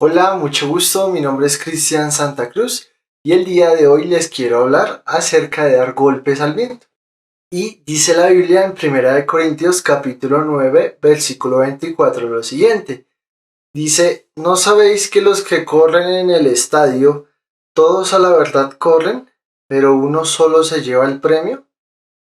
Hola, mucho gusto, mi nombre es Cristian Santa Cruz y el día de hoy les quiero hablar acerca de dar golpes al viento. Y dice la Biblia en Primera de Corintios capítulo 9 versículo 24 lo siguiente. Dice, ¿no sabéis que los que corren en el estadio, todos a la verdad corren, pero uno solo se lleva el premio?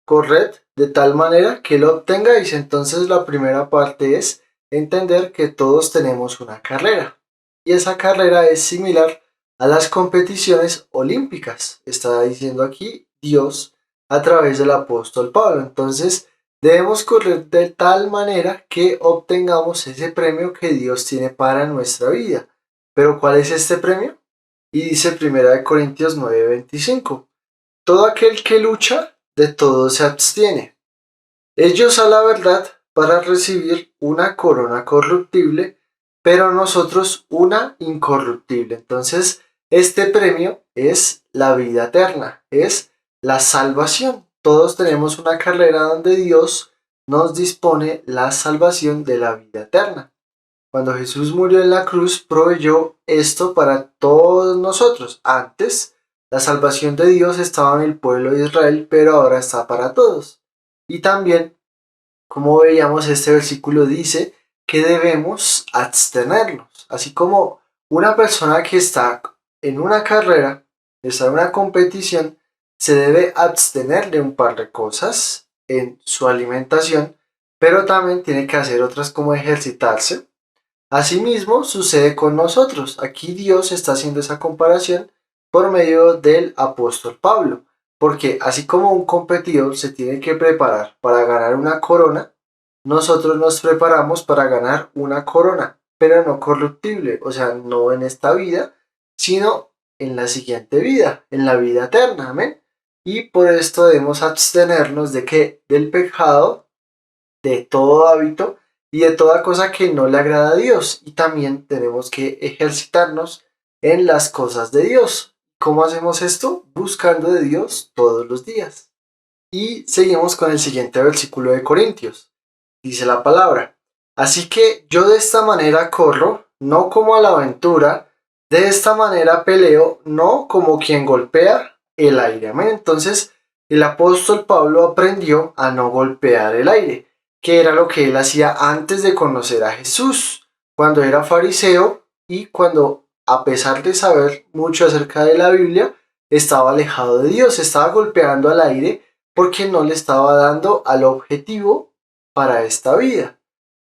Corred de tal manera que lo obtengáis. Entonces la primera parte es entender que todos tenemos una carrera. Y esa carrera es similar a las competiciones olímpicas. Está diciendo aquí Dios a través del apóstol Pablo. Entonces debemos correr de tal manera que obtengamos ese premio que Dios tiene para nuestra vida. Pero ¿cuál es este premio? Y dice 1 Corintios 9:25. Todo aquel que lucha, de todo se abstiene. Ellos a la verdad para recibir una corona corruptible, pero nosotros una incorruptible. Entonces, este premio es la vida eterna, es la salvación. Todos tenemos una carrera donde Dios nos dispone la salvación de la vida eterna. Cuando Jesús murió en la cruz, proveyó esto para todos nosotros. Antes, la salvación de Dios estaba en el pueblo de Israel, pero ahora está para todos. Y también, como veíamos, este versículo dice que debemos abstenernos. Así como una persona que está en una carrera, está en una competición, se debe abstener de un par de cosas en su alimentación, pero también tiene que hacer otras como ejercitarse. Asimismo, sucede con nosotros. Aquí Dios está haciendo esa comparación por medio del apóstol Pablo, porque así como un competidor se tiene que preparar para ganar una corona, nosotros nos preparamos para ganar una corona, pero no corruptible, o sea, no en esta vida, sino en la siguiente vida, en la vida eterna, amén. Y por esto debemos abstenernos de que del pecado, de todo hábito y de toda cosa que no le agrada a Dios. Y también tenemos que ejercitarnos en las cosas de Dios. ¿Cómo hacemos esto? Buscando de Dios todos los días. Y seguimos con el siguiente versículo de Corintios. Dice la palabra. Así que yo de esta manera corro, no como a la aventura, de esta manera peleo, no como quien golpea el aire. Amén. Entonces, el apóstol Pablo aprendió a no golpear el aire, que era lo que él hacía antes de conocer a Jesús, cuando era fariseo y cuando, a pesar de saber mucho acerca de la Biblia, estaba alejado de Dios, estaba golpeando al aire porque no le estaba dando al objetivo para esta vida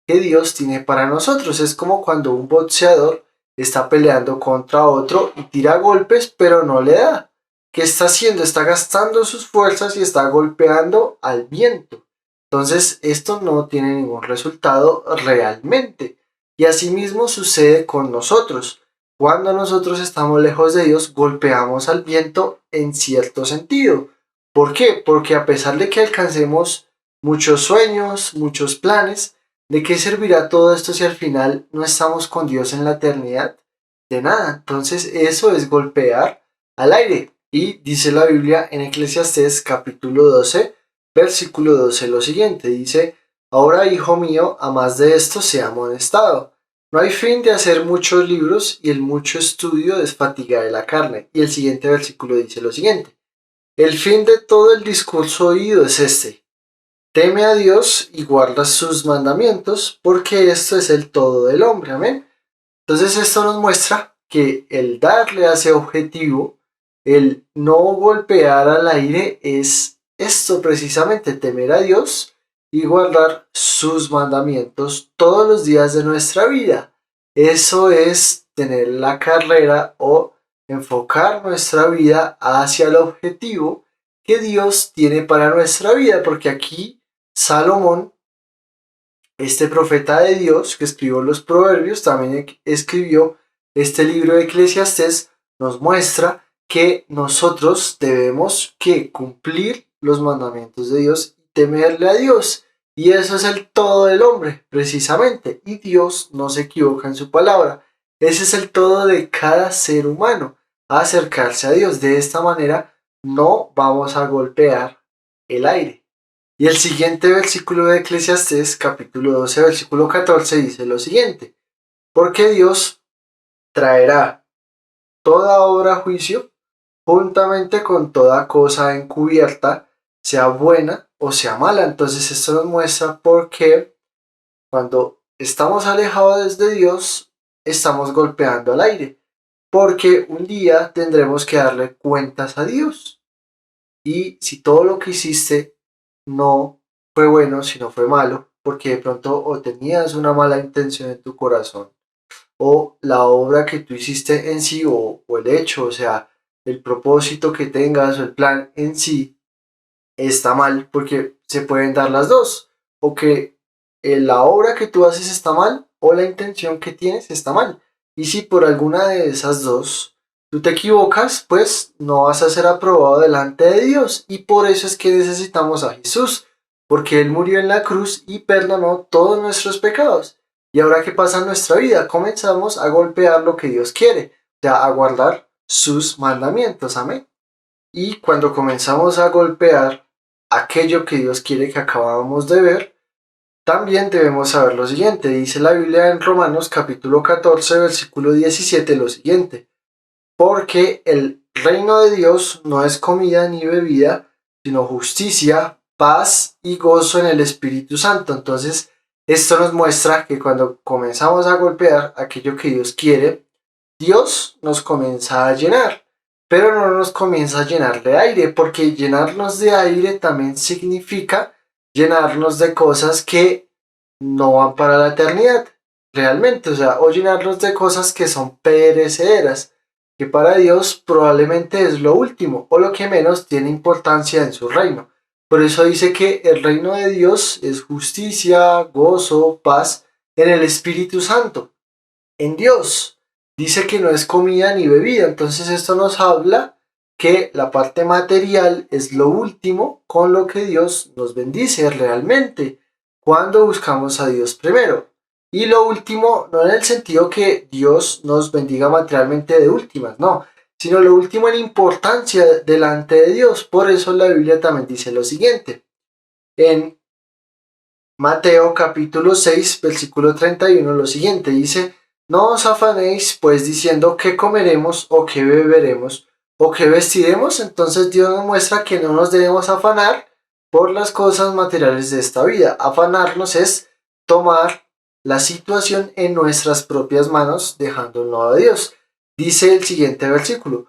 que Dios tiene para nosotros. Es como cuando un boxeador está peleando contra otro y tira golpes, pero no le da. ¿Qué está haciendo? Está gastando sus fuerzas y está golpeando al viento. Entonces, esto no tiene ningún resultado realmente. Y asimismo sucede con nosotros. Cuando nosotros estamos lejos de Dios, golpeamos al viento en cierto sentido. ¿Por qué? Porque a pesar de que alcancemos muchos sueños, muchos planes, ¿de qué servirá todo esto si al final no estamos con Dios en la eternidad? De nada. Entonces eso es golpear al aire. Y dice la Biblia en Eclesiastés capítulo 12, versículo 12 lo siguiente. Dice, ahora hijo mío, a más de esto sea amonestado. No hay fin de hacer muchos libros y el mucho estudio desfatiga de la carne. Y el siguiente versículo dice lo siguiente. El fin de todo el discurso oído es este. Teme a Dios y guarda sus mandamientos, porque esto es el todo del hombre. Amén. Entonces esto nos muestra que el darle a ese objetivo, el no golpear al aire, es esto precisamente, temer a Dios y guardar sus mandamientos todos los días de nuestra vida. Eso es tener la carrera o enfocar nuestra vida hacia el objetivo que Dios tiene para nuestra vida, porque aquí Salomón, este profeta de Dios que escribió los proverbios, también escribió este libro de Eclesiastés, nos muestra que nosotros debemos que cumplir los mandamientos de Dios y temerle a Dios. Y eso es el todo del hombre, precisamente. Y Dios no se equivoca en su palabra. Ese es el todo de cada ser humano, acercarse a Dios. De esta manera no vamos a golpear el aire. Y el siguiente versículo de Eclesiastés, capítulo 12, versículo 14, dice lo siguiente. Porque Dios traerá toda obra a juicio, juntamente con toda cosa encubierta, sea buena o sea mala. Entonces esto nos muestra por qué cuando estamos alejados de Dios, estamos golpeando al aire, porque un día tendremos que darle cuentas a Dios. Y si todo lo que hiciste no fue bueno, sino fue malo, porque de pronto o tenías una mala intención en tu corazón, o la obra que tú hiciste en sí, o el hecho, o sea, el propósito que tengas o el plan en sí está mal, porque se pueden dar las dos, o que la obra que tú haces está mal, o la intención que tienes está mal. Y si por alguna de esas dos tú te equivocas, pues no vas a ser aprobado delante de Dios. Y por eso es que necesitamos a Jesús, porque Él murió en la cruz y perdonó todos nuestros pecados. Y ahora, ¿qué pasa en nuestra vida? Comenzamos a golpear lo que Dios quiere, ya a guardar sus mandamientos. Amén. Y cuando comenzamos a golpear aquello que Dios quiere que acabamos de ver, también debemos saber lo siguiente. Dice la Biblia en Romanos capítulo 14, versículo 17 lo siguiente. Porque el reino de Dios no es comida ni bebida, sino justicia, paz y gozo en el Espíritu Santo. Entonces, esto nos muestra que cuando comenzamos a golpear aquello que Dios quiere, Dios nos comienza a llenar, pero no nos comienza a llenar de aire, porque llenarnos de aire también significa llenarnos de cosas que no van para la eternidad, realmente, o sea, o llenarnos de cosas que son perecederas, que para Dios probablemente es lo último, o lo que menos tiene importancia en su reino. Por eso dice que el reino de Dios es justicia, gozo, paz en el Espíritu Santo, en Dios. Dice que no es comida ni bebida, entonces esto nos habla que la parte material es lo último con lo que Dios nos bendice realmente cuando buscamos a Dios primero. Y lo último, no en el sentido que Dios nos bendiga materialmente de últimas, no, sino lo último en importancia delante de Dios. Por eso la Biblia también dice lo siguiente. En Mateo capítulo 6, versículo 31, lo siguiente dice, no os afanéis pues diciendo qué comeremos o qué beberemos o qué vestiremos. Entonces Dios nos muestra que no nos debemos afanar por las cosas materiales de esta vida. Afanarnos es tomar la situación en nuestras propias manos dejándolo a Dios. Dice el siguiente versículo,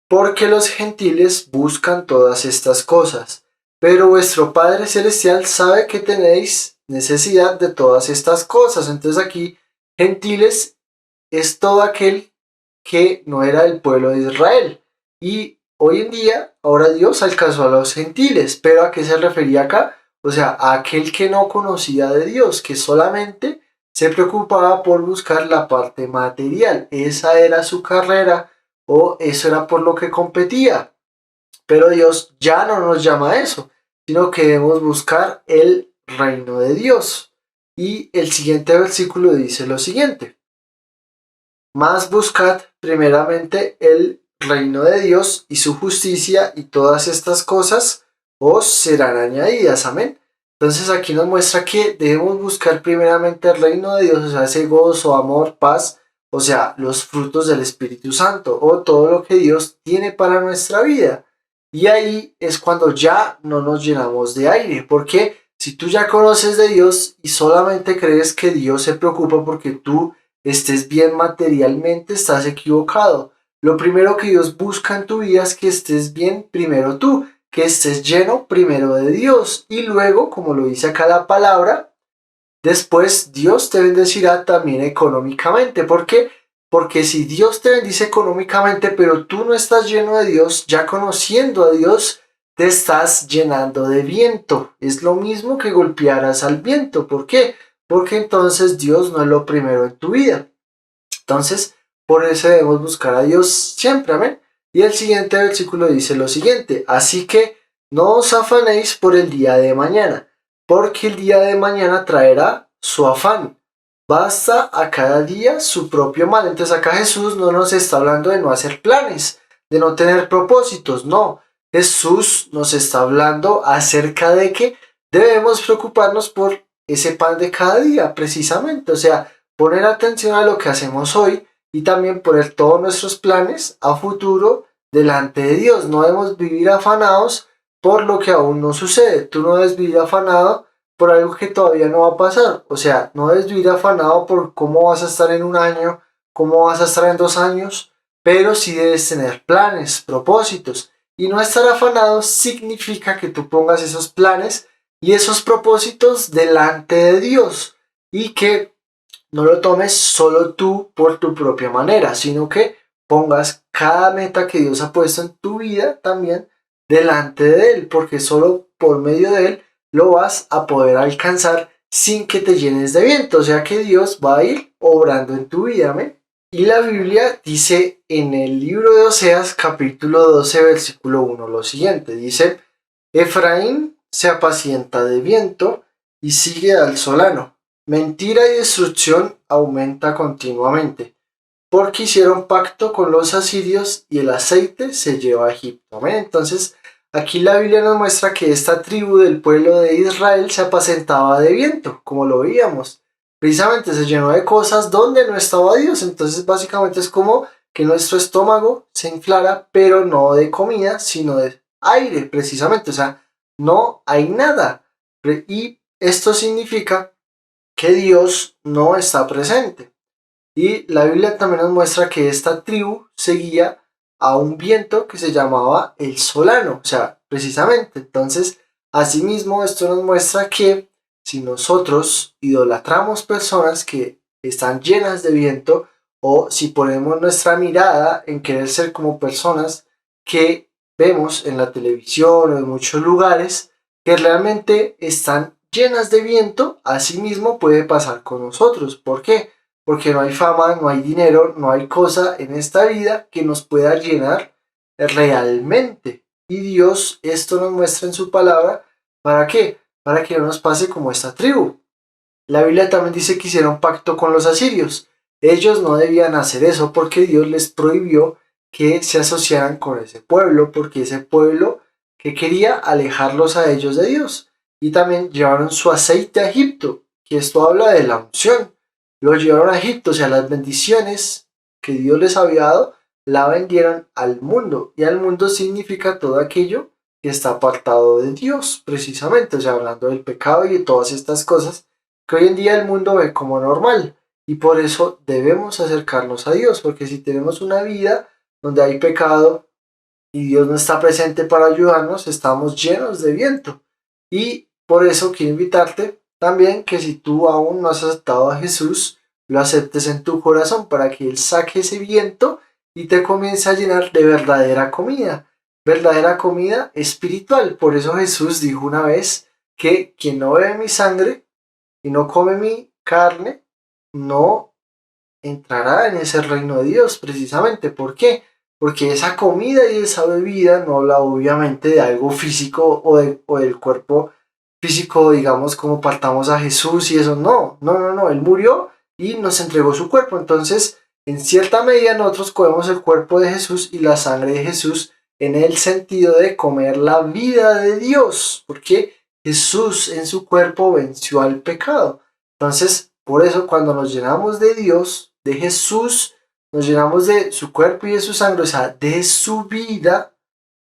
porque los gentiles buscan todas estas cosas, pero vuestro Padre Celestial sabe que tenéis necesidad de todas estas cosas. Entonces aquí, gentiles es todo aquel que no era del pueblo de Israel. Y hoy en día, ahora Dios alcanzó a los gentiles, pero ¿a qué se refería acá? O sea, a aquel que no conocía de Dios, que solamente se preocupaba por buscar la parte material. Esa era su carrera o eso era por lo que competía. Pero Dios ya no nos llama a eso, sino que debemos buscar el reino de Dios. Y el siguiente versículo dice lo siguiente. Mas buscad primeramente el reino de Dios y su justicia y todas estas cosas os serán añadidas. Amén. Entonces aquí nos muestra que debemos buscar primeramente el reino de Dios, o sea, ese gozo, amor, paz, o sea, los frutos del Espíritu Santo o todo lo que Dios tiene para nuestra vida. Y ahí es cuando ya no nos llenamos de aire, porque si tú ya conoces de Dios y solamente crees que Dios se preocupa porque tú estés bien materialmente, estás equivocado. Lo primero que Dios busca en tu vida es que estés bien primero tú, que estés lleno primero de Dios y luego, como lo dice acá la palabra, después Dios te bendecirá también económicamente. ¿Por qué? Porque si Dios te bendice económicamente, pero tú no estás lleno de Dios, ya conociendo a Dios, te estás llenando de viento. Es lo mismo que golpearas al viento. ¿Por qué? Porque entonces Dios no es lo primero en tu vida. Entonces, por eso debemos buscar a Dios siempre, amén. Y el siguiente versículo dice lo siguiente, así que no os afanéis por el día de mañana, porque el día de mañana traerá su afán. Basta a cada día su propio mal. Entonces acá Jesús no nos está hablando de no hacer planes, de no tener propósitos, no. Jesús nos está hablando acerca de que debemos preocuparnos por ese pan de cada día, precisamente. O sea, poner atención a lo que hacemos hoy y también poner todos nuestros planes a futuro delante de Dios. No debemos vivir afanados por lo que aún no sucede. Tú no debes vivir afanado por algo que todavía no va a pasar. O sea, no debes vivir afanado por cómo vas a estar en un año, cómo vas a estar en 2 años, pero sí debes tener planes, propósitos. Y no estar afanado significa que tú pongas esos planes y esos propósitos delante de Dios y que no lo tomes solo tú por tu propia manera, sino que pongas cada meta que Dios ha puesto en tu vida también delante de Él, porque solo por medio de Él lo vas a poder alcanzar sin que te llenes de viento, o sea que Dios va a ir obrando en tu vida, ¿me? Y la Biblia dice en el libro de Oseas capítulo 12 versículo 1 lo siguiente, dice: Efraín se apacienta de viento y sigue al solano. Mentira y destrucción aumenta continuamente, porque hicieron pacto con los asirios y el aceite se lleva a Egipto. ¿Ven? Entonces, aquí la Biblia nos muestra que esta tribu del pueblo de Israel se apacentaba de viento, como lo veíamos. Precisamente se llenó de cosas donde no estaba Dios. Entonces, básicamente es como que nuestro estómago se inflara, pero no de comida, sino de aire, precisamente. O sea, no hay nada. Y esto significa que Dios no está presente. Y la Biblia también nos muestra que esta tribu seguía a un viento que se llamaba el solano, o sea, precisamente. Entonces, asimismo, esto nos muestra que si nosotros idolatramos personas que están llenas de viento, o si ponemos nuestra mirada en querer ser como personas que vemos en la televisión o en muchos lugares, que realmente están llenas de viento, asimismo puede pasar con nosotros. ¿Por qué? Porque no hay fama, no hay dinero, no hay cosa en esta vida que nos pueda llenar realmente. Y Dios esto nos muestra en su palabra. ¿Para qué? Para que no nos pase como esta tribu. La Biblia también dice que hicieron pacto con los asirios. Ellos no debían hacer eso porque Dios les prohibió que se asociaran con ese pueblo, porque ese pueblo que quería alejarlos a ellos de Dios. Y también llevaron su aceite a Egipto, que esto habla de la unción. Lo llevaron a Egipto, o sea, las bendiciones que Dios les había dado, la vendieron al mundo. Y al mundo significa todo aquello que está apartado de Dios, precisamente. O sea, hablando del pecado y de todas estas cosas que hoy en día el mundo ve como normal. Y por eso debemos acercarnos a Dios, porque si tenemos una vida donde hay pecado y Dios no está presente para ayudarnos, estamos llenos de viento. Y por eso quiero invitarte también que si tú aún no has aceptado a Jesús, lo aceptes en tu corazón para que Él saque ese viento y te comience a llenar de verdadera comida espiritual. Por eso Jesús dijo una vez que quien no bebe mi sangre y no come mi carne, no entrará en ese reino de Dios, precisamente. ¿Por qué? Porque esa comida y esa bebida no habla obviamente de algo físico o del cuerpo físico, digamos, como partamos a Jesús y eso. No. Él murió y nos entregó su cuerpo. Entonces, en cierta medida nosotros comemos el cuerpo de Jesús y la sangre de Jesús en el sentido de comer la vida de Dios. Porque Jesús en su cuerpo venció al pecado. Entonces, por eso cuando nos llenamos de Dios, de Jesús, nos llenamos de su cuerpo y de su sangre, o sea, de su vida,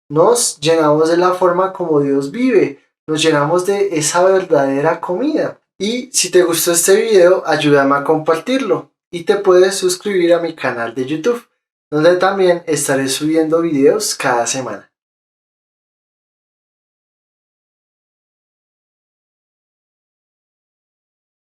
nos llenamos de la forma como Dios vive, nos llenamos de esa verdadera comida. Y si te gustó este video, ayúdame a compartirlo y te puedes suscribir a mi canal de YouTube, donde también estaré subiendo videos cada semana.